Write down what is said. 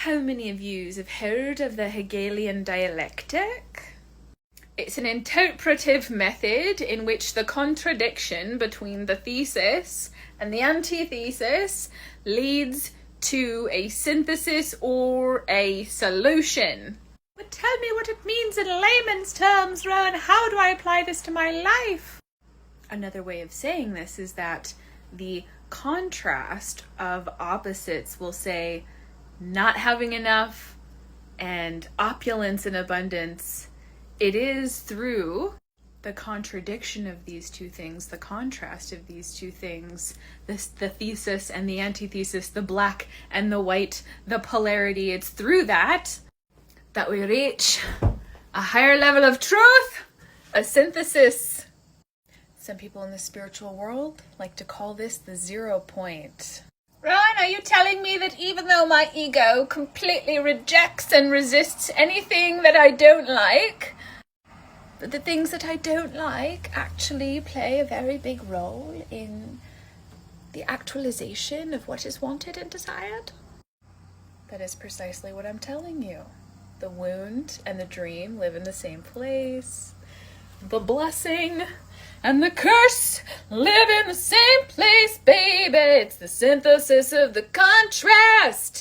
How many of you have heard of the Hegelian Dialectic? It's an interpretive method in which the contradiction between the thesis and the antithesis leads to a synthesis or a solution. But tell me what it means in layman's terms, Rowan. How do I apply this to my life? Another way of saying this is that the contrast of opposites will say not having enough and opulence and abundance. It is through the contradiction of these two things, the contrast of these two things, the thesis and the antithesis, the black and the white, the polarity. It's through that we reach a higher level of truth, a synthesis. Some people in the spiritual world like to call this the 0 point. Rowan, are you telling me that even though my ego completely rejects and resists anything that I don't like, that the things that I don't like actually play a very big role in the actualization of what is wanted and desired? That is precisely what I'm telling you. The wound and the dream live in the same place. The blessing and the curse live in the same place, baby. It's the synthesis of the contrast.